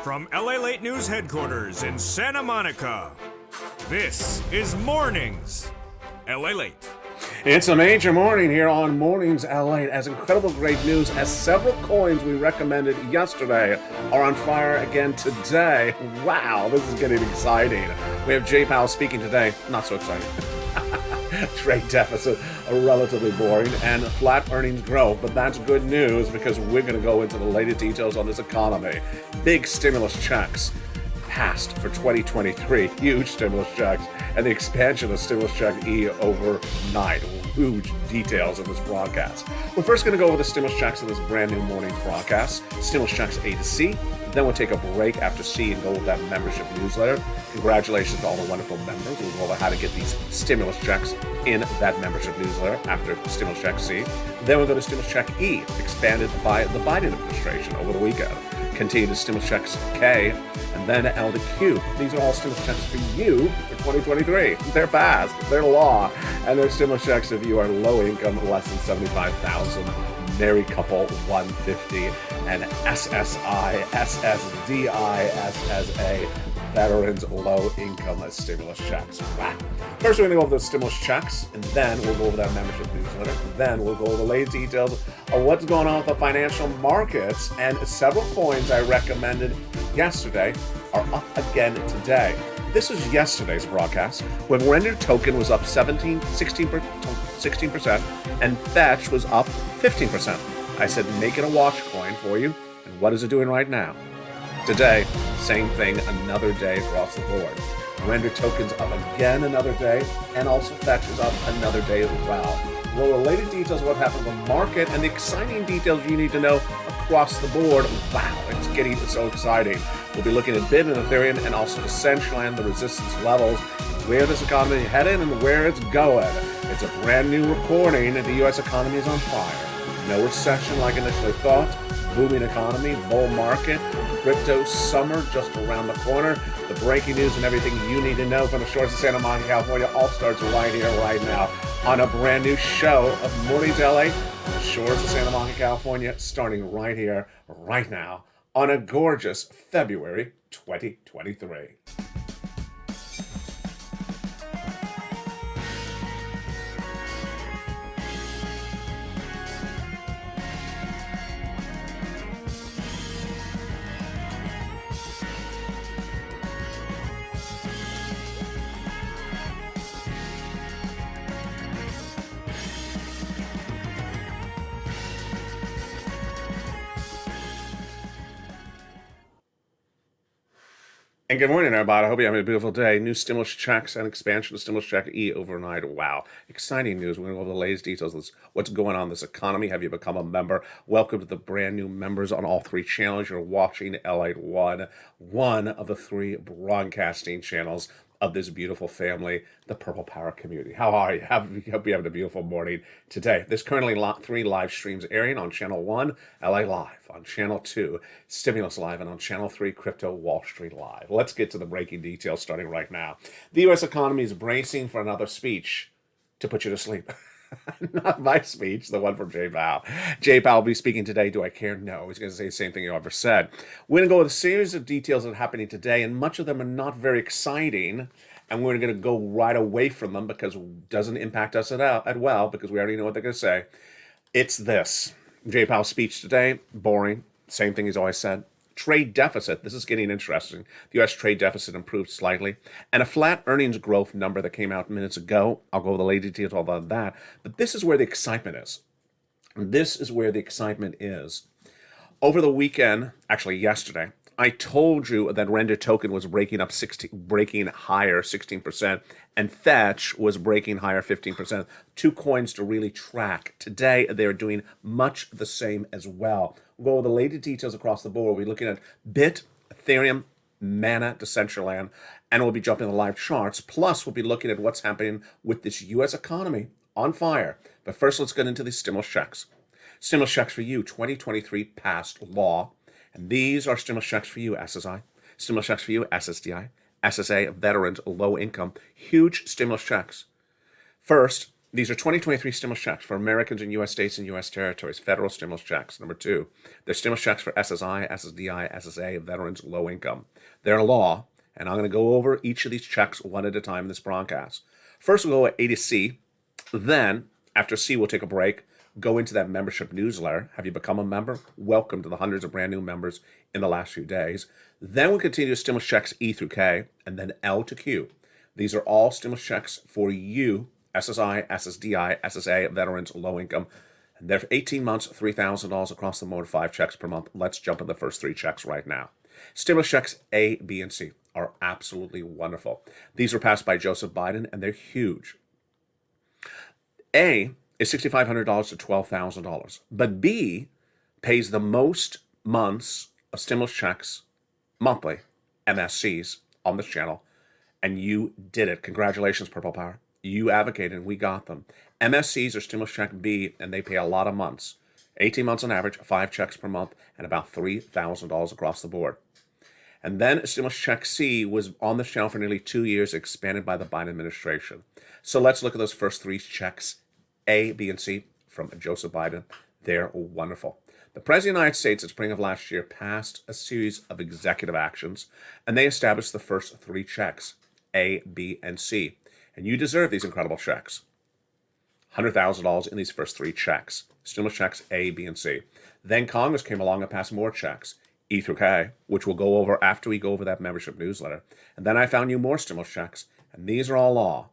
From LALATE News Headquarters in Santa Monica, this is Mornings LALATE. It's a major morning here on Mornings LA as incredible great news as several coins we recommended yesterday are on fire again today. Wow, this is getting exciting. We have Jay Powell speaking today. Not so exciting. Trade deficit, relatively boring, and flat earnings growth. But that's good news because we're going to go into the latest details on this economy. Big stimulus checks passed for 2023, huge stimulus checks, and the expansion of Stimulus Check E overnight. Huge details of this broadcast. We're first going to go over the stimulus checks in this brand new morning broadcast. Stimulus checks A to C. Then we'll take a break after C and go with that membership newsletter. Congratulations to all the wonderful members. We'll go over how to get these stimulus checks in that membership newsletter after Stimulus Check C. Then we'll go to Stimulus Check E, expanded by the Biden administration over the weekend. Continue to Stimulus Checks K, and then L to Q. These are all stimulus checks for you for 2023. They're passed, they're law, and they're stimulus checks if you are low income, less than 75,000, married couple 150, and SSI, SSDI, SSA, veterans low income stimulus checks. Wow. First, we're going to go over the stimulus checks, and then we'll go over that membership newsletter. Then we'll go over the latest details of what's going on with the financial markets, and several coins I recommended yesterday are up again today. This is yesterday's broadcast when Render token was up 16%, and Fetch was up 15%. I said make it a watch coin for you, and what is it doing right now? Today, same thing, another day across the board. Render tokens up again another day, and also Fetch is up another day as well. Well, the latest details of what happened in the market and the exciting details you need to know across the board. Wow, it's getting so exciting. We'll be looking at BIT and Ethereum and also Decentraland, the resistance levels, where this economy is headed and where it's going. It's a brand new recording. The U.S. economy is on fire. No recession like initially thought. Booming economy, bull market, crypto summer just around the corner. The breaking news and everything you need to know from the shores of Santa Monica, California all starts right here, right now on a brand new show of Mornings LA on the shores of Santa Monica, California, starting right here, right now on a gorgeous February 2023. And good morning, everybody. I hope you're having a beautiful day. New stimulus checks and expansion of Stimulus Check E overnight. Wow. Exciting news. We're going to go over the latest details of what's going on in this economy. Have you become a member? Welcome to the brand new members on all three channels. You're watching LA1, one of the three broadcasting channels of this beautiful family, the Purple Power community. How are you? Hope you're having a beautiful morning today. There's currently 3 live streams airing on Channel 1, LA Live, on Channel 2, Stimulus Live, and on Channel 3, Crypto Wall Street Live. Let's get to the breaking details starting right now. The U.S. economy is bracing for another speech to put you to sleep. Not my speech, the one from Jay Powell. Jay Powell will be speaking today. Do I care? No. He's going to say the same thing he ever said. We're going to go with a series of details that are happening today, and much of them are not very exciting, and we're going to go right away from them because it doesn't impact us at well, because we already know what they're going to say. It's this. Jay Powell's speech today, boring. Same thing he's always said. Trade deficit, this is getting interesting. The U.S. trade deficit improved slightly. And a flat earnings growth number that came out minutes ago. I'll go over the latest details about that. But this is where the excitement is. This is where the excitement is. Over the weekend, actually yesterday, I told you that Render token was breaking higher 16%, and Fetch was breaking higher 15%. 2 coins to really track. Today, they're doing much the same as well. We'll go over the latest details across the board. We'll be looking at BIT, Ethereum, Mana, Decentraland, and we'll be jumping the live charts. Plus, we'll be looking at what's happening with this U.S. economy on fire. But first, let's get into these stimulus checks. Stimulus checks for you, 2023 passed law. And these are stimulus checks for you, SSI. Stimulus checks for you, SSDI. SSA, veterans, low income. Huge stimulus checks. First, These are 2023 stimulus checks for Americans in U.S. states and U.S. territories, federal stimulus checks. Number two, they're stimulus checks for SSI, SSDI, SSA, veterans, low income. They're law, and I'm going to go over each of these checks one at a time in this broadcast. First, we'll go at A to C. Then, after C, we'll take a break, go into that membership newsletter. Have you become a member? Welcome to the hundreds of brand new members in the last few days. Then we'll continue stimulus checks E through K, and then L to Q. These are all stimulus checks for you, SSI, SSDI, SSA, veterans, low income. And they're for 18 months, $3,000 across the board, 5 checks per month. Let's jump in the first 3 checks right now. Stimulus checks A, B, and C are absolutely wonderful. These were passed by Joseph Biden, and they're huge. A is $6,500 to $12,000, but B pays the most months of stimulus checks monthly, MSCs, on this channel, and you did it. Congratulations, Purple Power. You advocated, and we got them. MSCs are stimulus check B, and they pay a lot of months. 18 months on average, 5 checks per month, and about $3,000 across the board. And then stimulus check C was on the channel for nearly 2 years, expanded by the Biden administration. So let's look at those first 3 checks, A, B, and C, from Joseph Biden. They're wonderful. The President of the United States, at spring of last year, passed a series of executive actions, and they established the first 3 checks, A, B, and C. And you deserve these incredible checks. $100,000 in these first 3 checks. Stimulus checks A, B, and C. Then Congress came along and passed more checks, E through K, which we'll go over after we go over that membership newsletter. And then I found you more stimulus checks, and these are all law.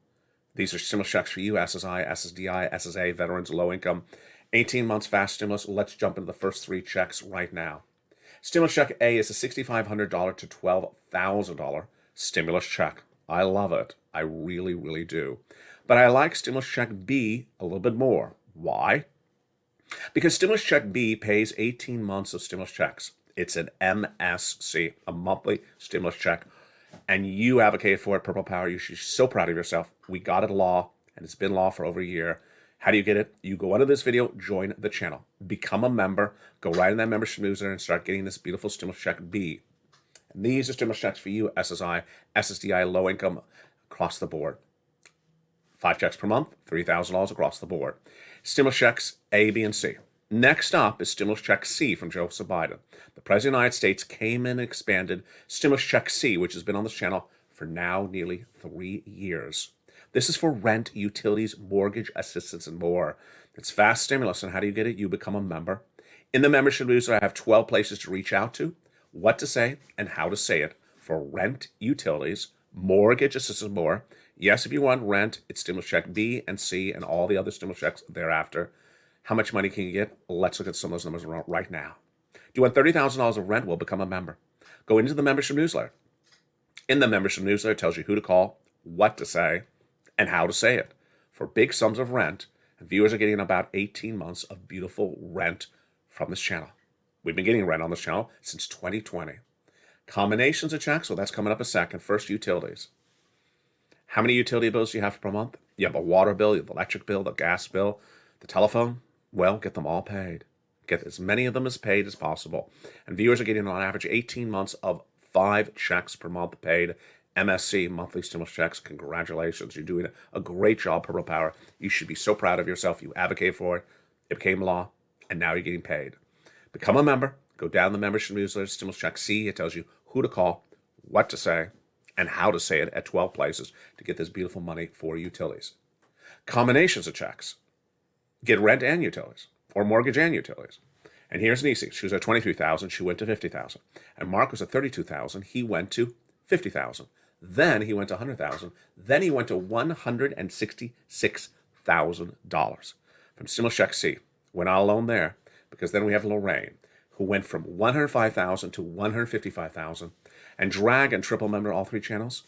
These are stimulus checks for you, SSI, SSDI, SSA, veterans, low income. 18 months fast stimulus. Let's jump into the first 3 checks right now. Stimulus check A is a $6,500 to $12,000 stimulus check. I love it. I really, really do. But I like stimulus check B a little bit more. Why? Because stimulus check B pays 18 months of stimulus checks. It's an MSC, a monthly stimulus check. And you advocated for it, Purple Power. You should be so proud of yourself. We got it law, and it's been law for over a year. How do you get it? You go under this video, join the channel, become a member, go right in that membership newsletter and start getting this beautiful stimulus check B. And these are stimulus checks for you, SSI, SSDI, low income, across the board. 5 checks per month, $3,000 across the board. Stimulus checks A, B, and C. Next up is stimulus check C from Joseph Biden. The President of the United States came in and expanded stimulus check C, which has been on this channel for now nearly 3 years. This is for rent, utilities, mortgage assistance, and more. It's fast stimulus, and how do you get it? You become a member. In the membership newsletter, I have 12 places to reach out to, what to say, and how to say it for rent, utilities, mortgage assistance, and more. Yes, if you want rent, it's stimulus check B and C and all the other stimulus checks thereafter. How much money can you get? Let's look at some of those numbers right now. Do you want $30,000 of rent? Well, become a member. Go into the membership newsletter. In the membership newsletter, it tells you who to call, what to say, and how to say it. For big sums of rent, and viewers are getting about 18 months of beautiful rent from this channel. We've been getting rent on this channel since 2020. Combinations of checks, well, that's coming up a second. First, utilities. How many utility bills do you have per month? You have a water bill, you have the electric bill, the gas bill, the telephone. Well, get them all paid. Get as many of them as paid as possible. And viewers are getting on average 18 months of 5 checks per month paid. MSC, monthly stimulus checks. Congratulations. You're doing a great job, Purple Power. You should be so proud of yourself. You advocate for it. It became law, and now you're getting paid. Become a member. Go down the membership newsletter, stimulus check C. It tells you who to call, what to say, and how to say it at 12 places to get this beautiful money for utilities. Combinations of checks. Get rent and utilities, or mortgage and utilities. And here's Nisi. She was at $23,000. She went to $50,000. And Mark was at $32,000. He went to $50,000. Then he went to $100,000. Then he went to $166,000 from stimulus check C. We're not alone there, because then we have Lorraine, who went from $105,000 to $155,000, and drag and triple member all 3 channels,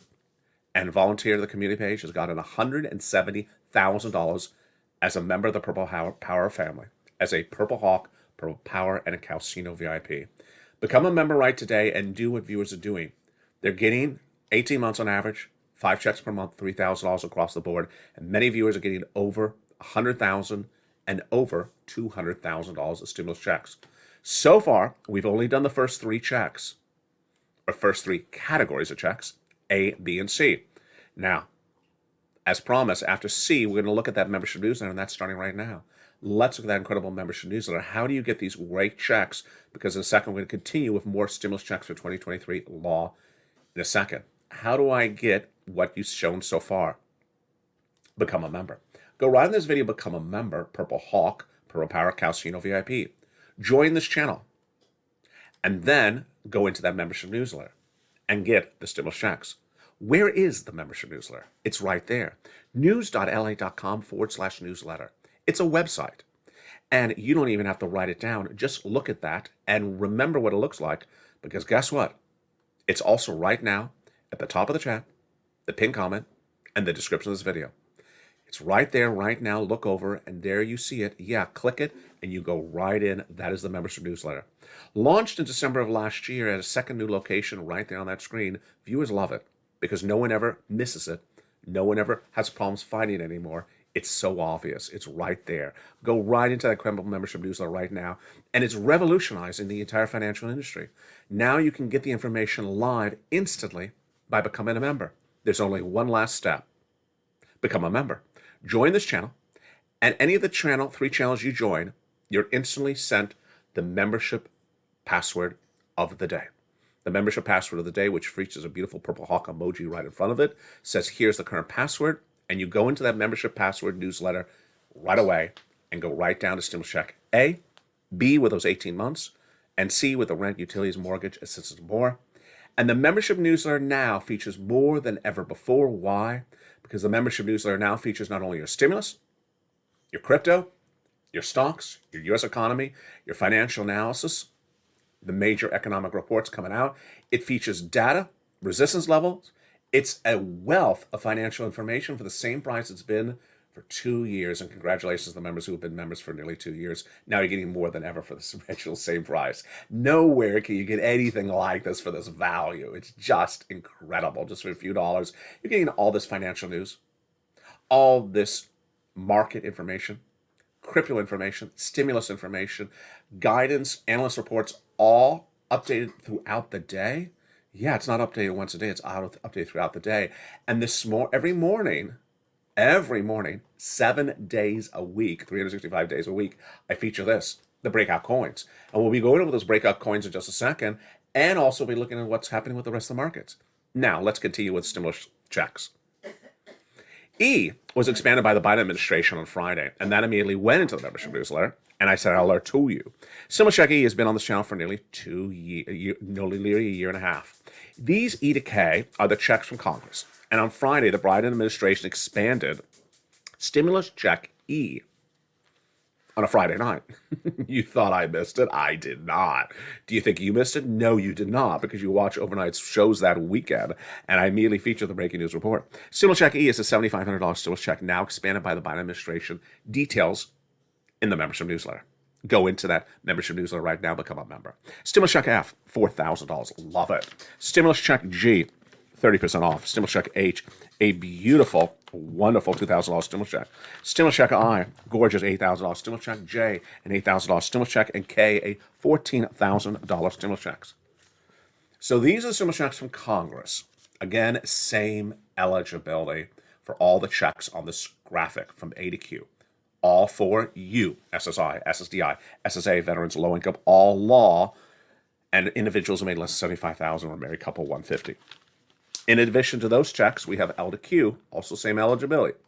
and volunteer to the community page, has gotten $170,000 as a member of the Purple Power family, as a Purple Hawk, Purple Power, and a Calcino VIP. Become a member right today and do what viewers are doing. They're getting 18 months on average, 5 checks per month, $3,000 across the board, and many viewers are getting over $100,000 and over $200,000 of stimulus checks. So far, we've only done the first 3 checks, or first 3 categories of checks, A, B, and C. Now, As promised, after C, we're going to look at that membership newsletter, and that's starting right now. Let's look at that incredible membership newsletter. How do you get these great checks? Because in a second, we're going to continue with more stimulus checks for 2023 law in a second. How do I get what you've shown so far? Become a member. Go right in this video, become a member, Purple Hawk, Purple Power, Calcino VIP. Join this channel. And then go into that membership newsletter and get the stimulus checks. Where is the membership newsletter? It's right there. news.la.com/newsletter. It's a website. And you don't even have to write it down. Just look at that and remember what it looks like. Because guess what? It's also right now at the top of the chat, the pinned comment, and the description of this video. It's right there right now. Look over, and there you see it. Yeah, click it, and you go right in. That is the membership newsletter. Launched in December of last year at a second new location right there on that screen. Viewers love it because no one ever misses it. No one ever has problems finding it anymore. It's so obvious. It's right there. Go right into that incredible membership newsletter right now, and it's revolutionizing the entire financial industry. Now you can get the information live instantly by becoming a member. There's only one last step. Become a member. Join this channel, and any of the three channels you join, you're instantly sent the membership password of the day. The membership password of the day, which features a beautiful Purple Hawk emoji right in front of it, says, here's the current password, and you go into that membership password newsletter right away and go right down to stimulus check A, B with those 18 months, and C with the rent, utilities, mortgage, assistance, and more. And the membership newsletter now features more than ever before. Why? Because the membership newsletter now features not only your stimulus, your crypto, your stocks, your U.S. economy, your financial analysis, the major economic reports coming out. It features data, resistance levels. It's a wealth of financial information for the same price it's been for 2 years. And congratulations to the members who have been members for nearly 2 years. Now you're getting more than ever for the original same price. Nowhere can you get anything like this for this value. It's just incredible. Just for a few dollars, you're getting all this financial news, all this market information, crypto information, stimulus information, guidance, analyst reports, all updated throughout the day. Yeah, it's not updated once a day. It's updated throughout the day. And every morning, 7 days a week, 365 days a week, I feature this, the breakout coins. And we'll be going over those breakout coins in just a second, and also be looking at what's happening with the rest of the markets. Now, let's continue with stimulus checks. E was expanded by the Biden administration on Friday, and that immediately went into the membership newsletter. And I said, I'll alert to you. Stimulus Check E has been on this channel for nearly a year and a half. These E to K are the checks from Congress. And on Friday, the Biden administration expanded Stimulus Check E on a Friday night. You thought I missed it? I did not. Do you think you missed it? No, you did not, because you watch overnight shows that weekend, and I immediately feature the breaking news report. Stimulus Check E is a $7,500 stimulus check now expanded by the Biden administration. Details in the membership newsletter. Go into that membership newsletter right now, become a member. Stimulus Check F, $4,000. Love it. Stimulus Check G, 30% off. Stimulus Check H, a beautiful, wonderful $2,000 stimulus check. Stimulus Check I, gorgeous $8,000 stimulus check. J, an $8,000 stimulus check. And K, a $14,000 stimulus checks. So these are the stimulus checks from Congress. Again, same eligibility for all the checks on this graphic from A to Q. All for you, SSI, SSDI, SSA, veterans, low income, all law, and individuals who made less than $75,000 or married couple 150. In addition to those checks, we have L to Q, also same eligibility.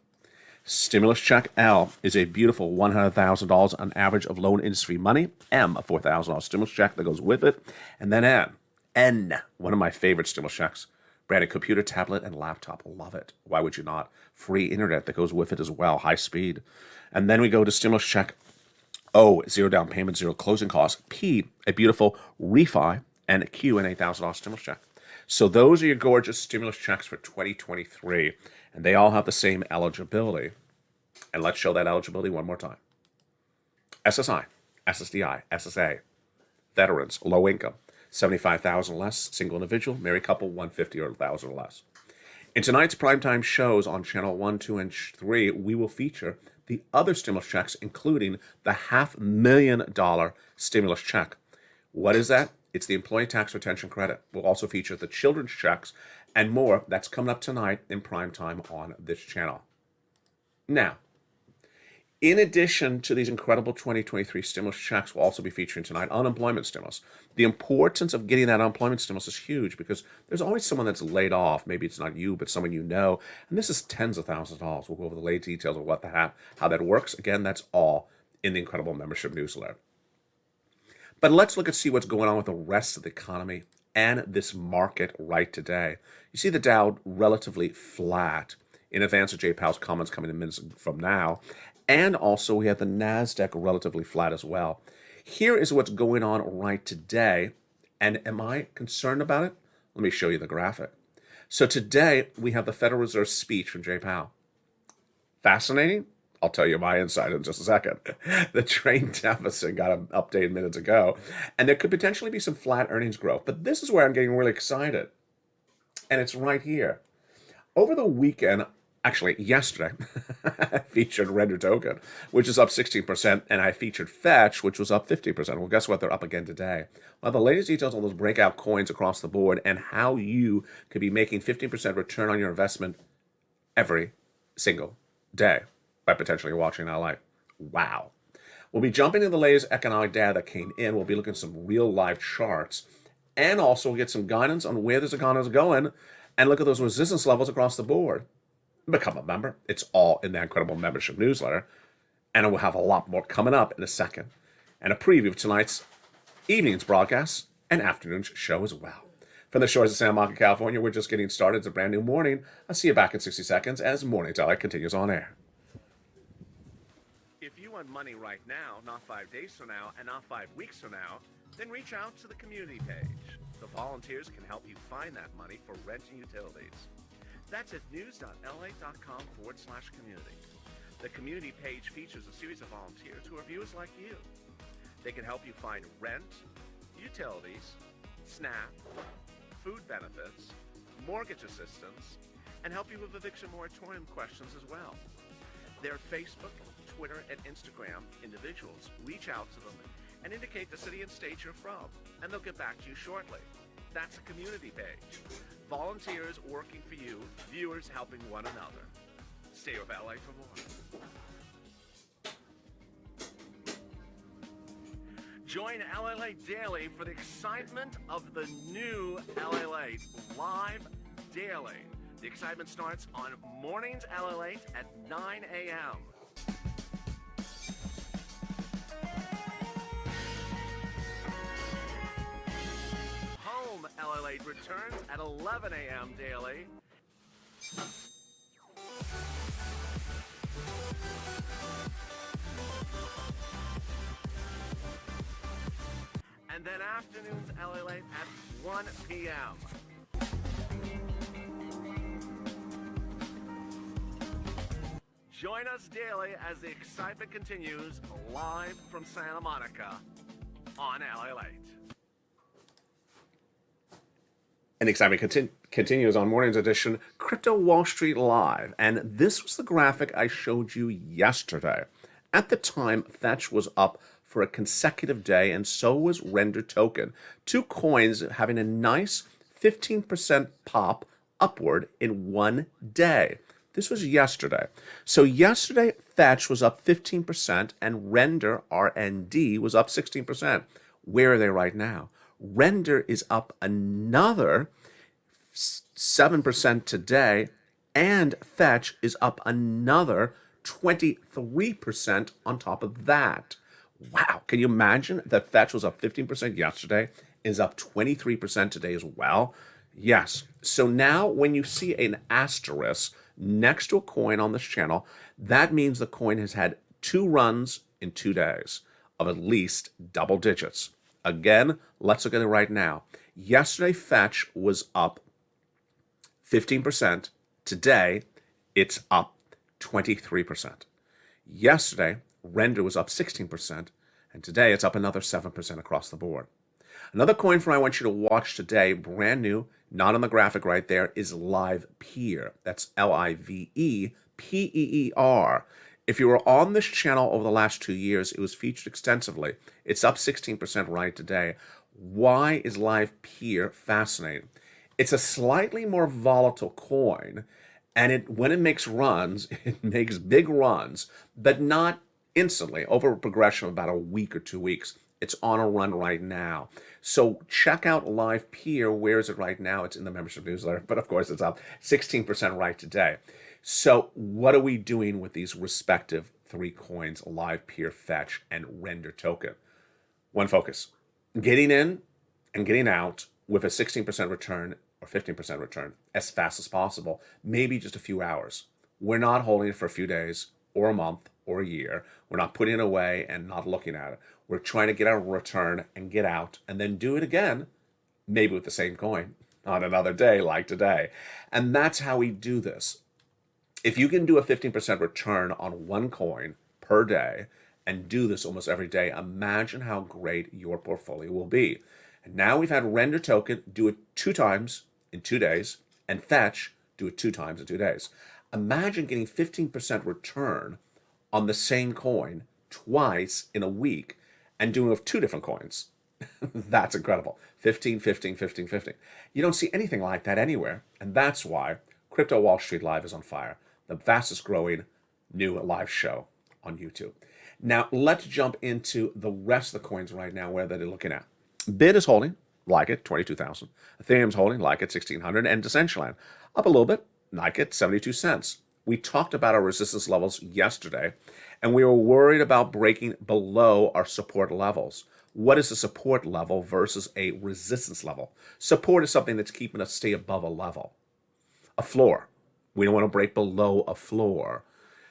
Stimulus Check L is a beautiful $100,000 on average of loan industry money. M, a $4,000 stimulus check that goes with it. And then N, one of my favorite stimulus checks. Branded computer, tablet, and laptop. Love it. Why would you not? Free internet that goes with it as well, high speed. And then we go to Stimulus Check O, zero down payment, zero closing costs. P, a beautiful refi, and Q, an $8,000 stimulus check. So those are your gorgeous stimulus checks for 2023, and they all have the same eligibility. And let's show that eligibility one more time. SSI, SSDI, SSA, veterans, low income, 75,000 less, single individual, married couple, 150 or 1,000 or less. In tonight's primetime shows on channel 1, 2, and 3, we will feature the other stimulus checks, including the $500,000 stimulus check. What is that? It's the employee tax retention credit. We'll also feature the children's checks and more. That's coming up tonight in primetime on this channel. Now, in addition to these incredible 2023 stimulus checks, we'll also be featuring tonight unemployment stimulus. The importance of getting that unemployment stimulus is huge because there's always someone that's laid off. Maybe it's not you, but someone you know. And this is tens of thousands of dollars. We'll go over the late details of how that works. Again, that's all in the incredible membership newsletter. But let's look and see what's going on with the rest of the economy and this market right today. You see the Dow relatively flat in advance of Jay Powell's comments coming in minutes from now. And also we have the NASDAQ relatively flat as well. Here is what's going on right today. And am I concerned about it? Let me show you the graphic. So today we have the Federal Reserve speech from Jay Powell. Fascinating? I'll tell you my insight in just a second. The trade deficit got an update minutes ago, and there could potentially be some flat earnings growth. But this is where I'm getting really excited. And it's right here. Over the weekend, actually yesterday, I featured Render Token, which is up 16%, and I featured Fetch, which was up 50%. Well, guess what? They're up again today. Well, the latest details on those breakout coins across the board and how you could be making 15% return on your investment every single day by potentially watching LA. Wow. We'll be jumping into the latest economic data that came in. We'll be looking at some real live charts and also get some guidance on where this economy is going and look at those resistance levels across the board. Become a member. It's all in that incredible membership newsletter. And we'll have a lot more coming up in a second. And a preview of tonight's evening's broadcast and afternoon's show as well. From the shores of Santa Monica, California, we're just getting started. It's a brand new morning. I'll see you back in 60 seconds as Morning's LA continues on air. If you want money right now, not 5 days from now, and not 5 weeks from now, then reach out to the community page. The volunteers can help you find that money for rent and utilities. That's at news.la.com/community. The community page features a series of volunteers who are viewers like you. They can help you find rent, utilities, SNAP, food benefits, mortgage assistance, and help you with eviction moratorium questions as well. Their Facebook, Twitter, and Instagram individuals reach out to them and indicate the city and state you're from, and they'll get back to you shortly. That's a community page. Volunteers working for you, viewers helping one another. Stay with LA for more. Join LALATE Daily for the excitement of the new LALATE live daily. The excitement starts on Mornings LALATE at 9 a.m. Home LALATE returns at 11 a.m. daily. And then afternoons LALATE at 1 p.m. Join us daily as the excitement continues live from Santa Monica on LALATE. And the excitement continues on Morning's edition, Crypto Wall Street Live. And this was the graphic I showed you yesterday. At the time, Fetch was up for a consecutive day, and so was Render Token. Two coins having a nice 15% pop upward in one day. This was yesterday. So yesterday, Fetch was up 15%, and Render, RND, was up 16%. Where are they right now? Render is up another 7% today, and Fetch is up another 23% on top of that. Wow, can you imagine that Fetch was up 15% yesterday, is up 23% today as well? Yes. So now when you see an asterisk next to a coin on this channel, that means the coin has had 2 runs in 2 days of at least double digits. Again, let's look at it right now. Yesterday, Fetch was up 15%. Today, it's up 23%. Yesterday, Render was up 16%, and today it's up another 7% across the board. Another coin for I want you to watch today, brand new, not on the graphic right there, is LivePeer. That's LivePeer. If you were on this channel over the last 2 years, it was featured extensively. It's up 16% right today. Why is LivePeer fascinating? It's a slightly more volatile coin, And when it makes runs, it makes big runs, but not instantly, over a progression of about a week or 2 weeks. It's on a run right now. So check out Live Peer. Where is it right now? It's in the membership newsletter, but of course it's up 16% right today. So what are we doing with these respective three coins, Live Peer, Fetch, and Render Token? One focus: getting in and getting out with a 16% return or 15% return as fast as possible, maybe just a few hours. We're not holding it for a few days or a month or a year. We're not putting it away and not looking at it. We're trying to get our return and get out and then do it again, maybe with the same coin on another day like today. And that's how we do this. If you can do a 15% return on one coin per day and do this almost every day, imagine how great your portfolio will be. And now we've had Render Token, do it 2 times in 2 days, and Fetch, do it 2 times in 2 days. Imagine getting 15% return on the same coin twice in a week and doing it with 2 different coins. That's incredible. 15, 15, 15, 15. You don't see anything like that anywhere. And that's why Crypto Wall Street Live is on fire, the fastest growing new live show on YouTube. Now, let's jump into the rest of the coins right now, where they're looking at. BIT is holding, like it, 22,000. Ethereum's holding, like it, 1,600. And Decentraland, up a little bit, like it, 72 cents. We talked about our resistance levels yesterday, and we were worried about breaking below our support levels. What is a support level versus a resistance level? Support is something that's keeping us stay above a level. A floor. We don't want to break below a floor.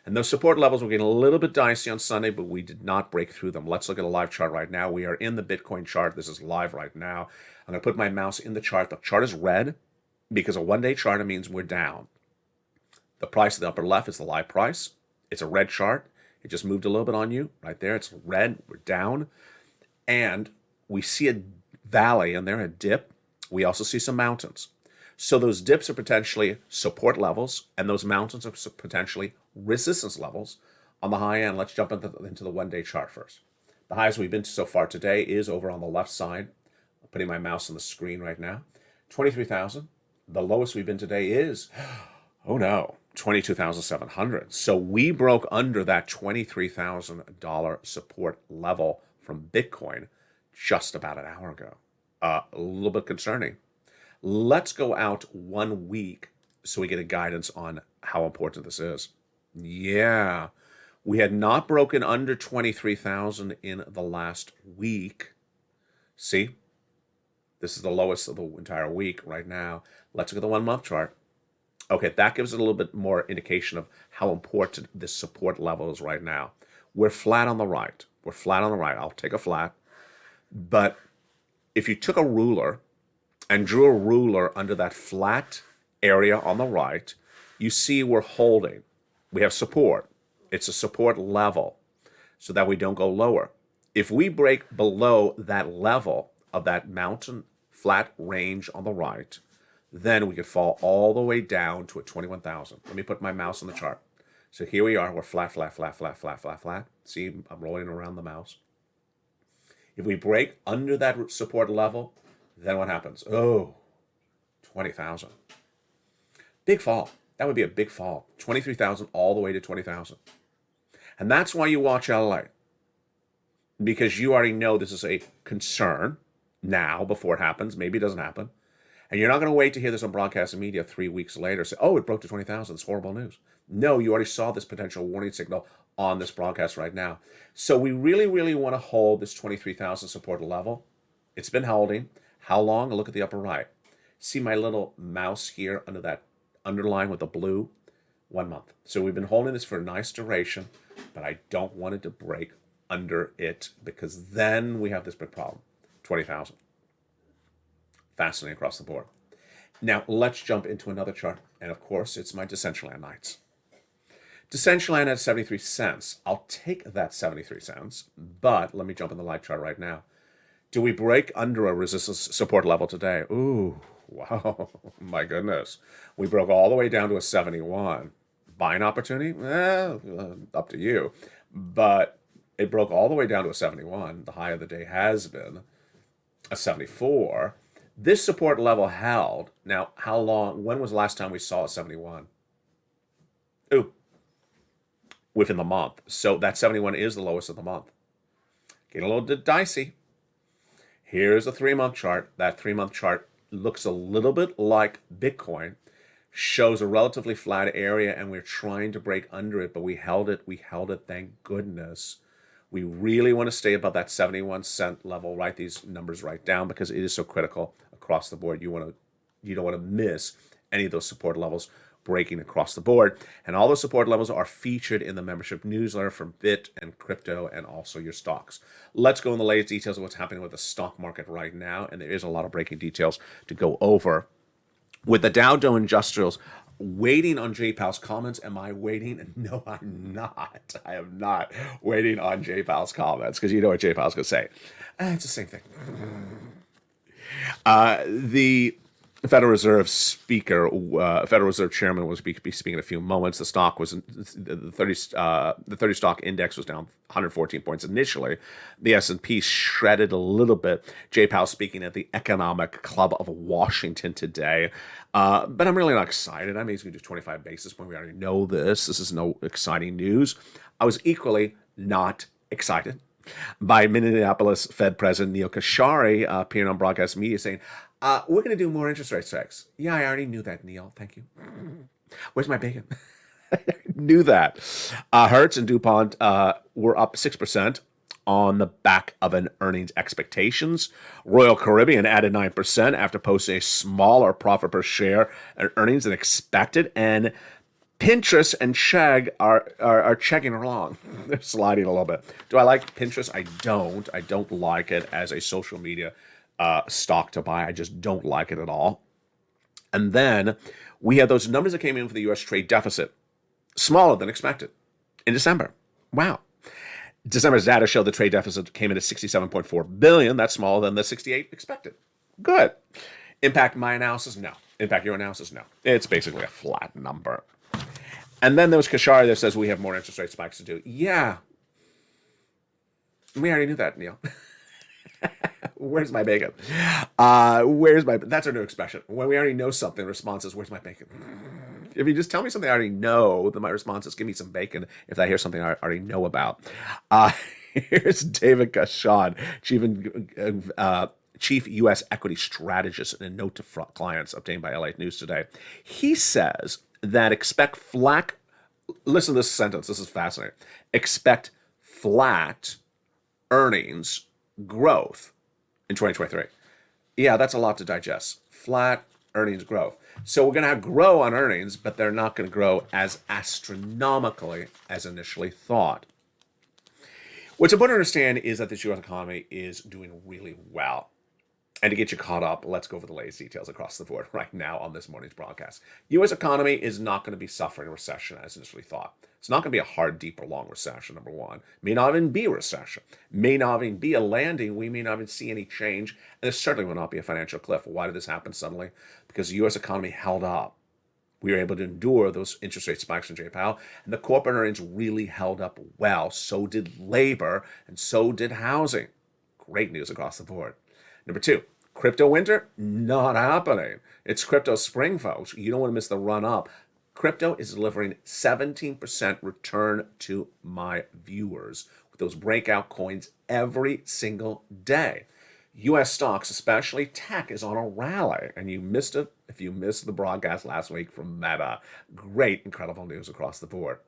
And those support levels were getting a little bit dicey on Sunday, but we did not break through them. Let's look at a live chart right now. We are in the Bitcoin chart. This is live right now. I'm going to put my mouse in the chart. The chart is red because a one-day chart means we're down. The price in the upper left is the live price. It's a red chart. It just moved a little bit on you right there. It's red. We're down. And we see a valley in there, a dip. We also see some mountains. So those dips are potentially support levels, and those mountains are potentially resistance levels on the high end. Let's jump into the one-day chart first. The highest we've been to so far today is over on the left side. I'm putting my mouse on the screen right now. 23,000. The lowest we've been today is, oh no, 22,700. So we broke under that $23,000 support level from Bitcoin just about an hour ago. A little bit concerning. Let's go out 1 week so we get a guidance on how important this is. Yeah, we had not broken under 23,000 in the last week. See, this is the lowest of the entire week right now. Let's look at the 1 month chart. Okay, that gives it a little bit more indication of how important this support level is right now. We're flat on the right. We're flat on the right. I'll take a flat. But if you took a ruler and drew a ruler under that flat area on the right, you see we're holding. We have support. It's a support level so that we don't go lower. If we break below that level of that mountain flat range on the right, then we could fall all the way down to a 21,000. Let me put my mouse on the chart. So here we are. We're flat, flat, flat, flat, flat, flat, flat. See, I'm rolling around the mouse. If we break under that support level, then what happens? Oh, 20,000. Big fall. That would be a big fall. 23,000 all the way to 20,000. And that's why you watch LALATE. Because you already know this is a concern now before it happens. Maybe it doesn't happen. And you're not going to wait to hear this on broadcast media 3 weeks later. Say, oh, it broke to 20,000. It's horrible news. No, you already saw this potential warning signal on this broadcast right now. So we really, really want to hold this 23,000 support level. It's been holding. How long? Look at the upper right. See my little mouse here under that underline with the blue? 1 month. So we've been holding this for a nice duration, but I don't want it to break under it because then we have this big problem. 20,000. Fascinating across the board. Now, let's jump into another chart. And of course, it's my Decentraland nights. Decentraland at 73 cents. I'll take that 73 cents, but let me jump in the live chart right now. Do we break under a resistance support level today? Ooh, wow, my goodness. We broke all the way down to a 71. Buying opportunity? Up to you. But it broke all the way down to a 71. The high of the day has been a 74. This support level held. Now, how long? When was the last time we saw a 71? Ooh, within the month. So that 71 is the lowest of the month. Getting a little dicey. Here's a 3-month chart. That 3-month chart looks a little bit like Bitcoin. Shows a relatively flat area, and we're trying to break under it, but we held it. We held it, thank goodness. We really want to stay above that 71 cent level. Write these numbers right down because it is so critical across the board. You don't want to miss any of those support levels breaking across the board. And all those support levels are featured in the membership newsletter from Bit and Crypto and also your stocks. Let's go in the latest details of what's happening with the stock market right now. And there is a lot of breaking details to go over. With the Dow Jones Industrials waiting on Jay Powell's comments. Am I waiting? No, I'm not. I am not waiting on Jay Powell's comments because you know what Jay Powell's going to say. It's the same thing. The Federal Reserve speaker, Federal Reserve Chairman, will be speaking in a few moments. The stock was the 30 stock index was down 114 points initially. The S&P shredded a little bit. Jay Powell speaking at the Economic Club of Washington today. But I'm really not excited. I mean, he's going to do 25 basis points. We already know this. This is no exciting news. I was equally not excited by Minneapolis Fed President Neil Kashkari appearing on broadcast media saying, we're going to do more interest rate hikes. Yeah, I already knew that, Neil. Thank you. Where's my bacon? I knew that. Hertz and DuPont were up 6% on the back of an earnings expectations. Royal Caribbean added 9% after posting a smaller profit per share and earnings than expected. And Pinterest and Chegg are checking along. They're sliding a little bit. Do I like Pinterest? I don't. I don't like it as a social media stock to buy. I just don't like it at all. And then we had those numbers that came in for the U.S. trade deficit, smaller than expected in December. Wow. December's data showed the trade deficit came in at $67.4 billion. That's smaller than the $68 expected. Good. Impact my analysis? No. Impact your analysis? No. It's basically a flat number. And then there was Kashkari that says we have more interest rate spikes to do. Yeah. We already knew that, Neil. Where's my bacon? That's our new expression. When we already know something, the response is, where's my bacon? If you just tell me something I already know, then my response is, give me some bacon if I hear something I already know about. Here's David Gashan, Chief U.S. Equity Strategist, in a note to clients obtained by LATE News today. He says that expect flat, listen to this sentence, this is fascinating, expect flat earnings growth in 2023. Yeah, that's a lot to digest. Flat earnings growth. So we're going to grow on earnings, but they're not going to grow as astronomically as initially thought. What's important to understand is that this U.S. economy is doing really well. And to get you caught up, let's go over the latest details across the board right now on this morning's broadcast. U.S. economy is not going to be suffering a recession as initially thought. It's not going to be a hard, deep, or long recession, number one. May not even be a recession. May not even be a landing. We may not even see any change. And there certainly will not be a financial cliff. Why did this happen suddenly? Because the U.S. economy held up. We were able to endure those interest rate spikes from Jay Powell. And the corporate earnings really held up well. So did labor, and so did housing. Great news across the board. Number two, crypto winter, not happening. It's crypto spring, folks. You don't want to miss the run up. Crypto is delivering 17% return to my viewers with those breakout coins every single day. U.S. stocks, especially tech, is on a rally, and you missed it if you missed the broadcast last week from Meta. Great, incredible news across the board.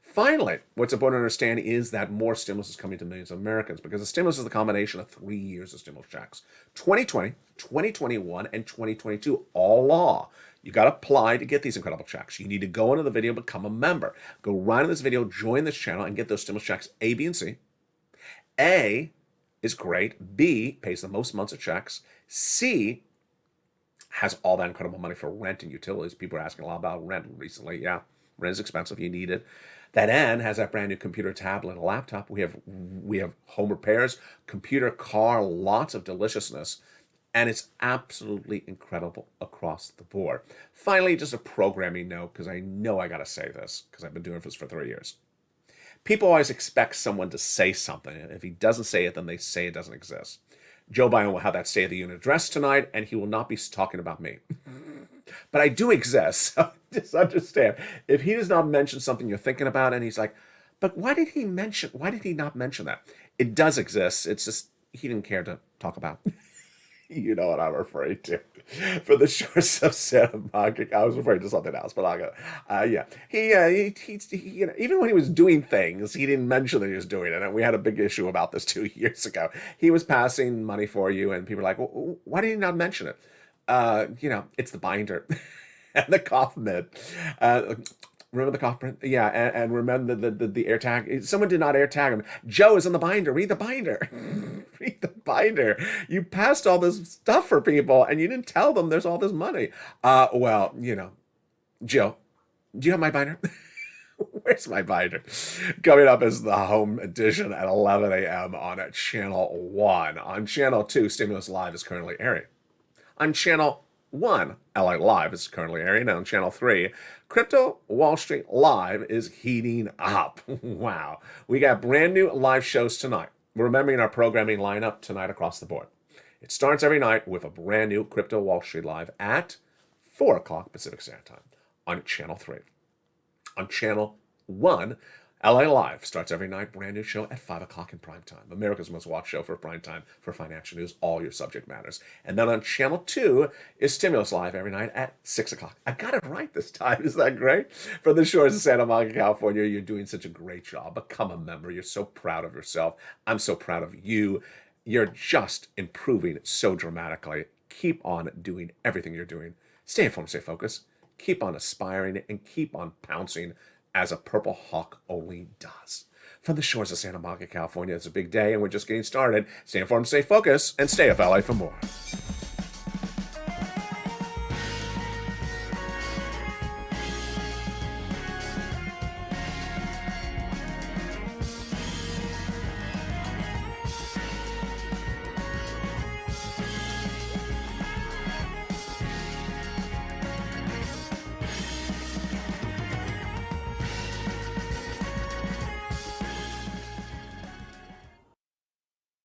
Finally, what's important to understand is that more stimulus is coming to millions of Americans because the stimulus is the combination of 3 years of stimulus checks. 2020, 2021, and 2022, all law. You got to apply to get these incredible checks. You need to go into the video, become a member. Go right in this video, join this channel, and get those stimulus checks A, B, and C. A is great. B pays the most months of checks. C has all that incredible money for rent and utilities. People are asking a lot about rent recently. Yeah, rent is expensive. You need it. That N has that brand new computer, tablet, and laptop. We have home repairs, computer, car, lots of deliciousness. And it's absolutely incredible across the board. Finally, just a programming note, because I know I got to say this, because I've been doing this for 3 years. People always expect someone to say something. And if he doesn't say it, then they say it doesn't exist. Joe Biden will have that State of the Union address tonight, and he will not be talking about me. but I do exist. So just understand, if he does not mention something you're thinking about, and he's like, but why did he not mention that? It does exist. It's just he didn't care to talk about. You know what I'm referring to. For the shores of Santa Monica, I was referring to something else, but I'll go. Yeah, he you know, even when he was doing things, he didn't mention that he was doing it, and we had a big issue about this 2 years ago. He was passing money for you, and people were like, well, why did he not mention it? You know, it's the binder and the cough mitt. Remember the cough print? Yeah, and remember the air tag? Someone did not air tag him. Joe is in the binder. Read the binder. Read the binder. You passed all this stuff for people, and you didn't tell them there's all this money. Well, you know, Joe, do you have my binder? Where's my binder? Coming up is the home edition at 11 a.m. on Channel 1. On Channel 2, Stimulus Live is currently airing. On Channel 1, LA Live is currently airing. On Channel 3, Crypto Wall Street Live is heating up. Wow. We got brand new live shows tonight. We're remembering our programming lineup tonight across the board. It starts every night with a brand new Crypto Wall Street Live at 4 o'clock Pacific Standard Time on Channel 3. On Channel 1, LA Live starts every night, brand new show at 5 o'clock in prime time. America's most watched show for prime time for financial news, all your subject matters. And then on Channel 2 is Stimulus Live every night at 6 o'clock. I got it right this time. Isn't that great? From the shores of Santa Monica, California, you're doing such a great job. Become a member. You're so proud of yourself. I'm so proud of you. You're just improving so dramatically. Keep on doing everything you're doing. Stay informed, stay focused. Keep on aspiring and keep on pouncing as a Purple Hawk only does. From the shores of Santa Monica, California, it's a big day and we're just getting started. Stay informed, stay focused, and stay FLA for more.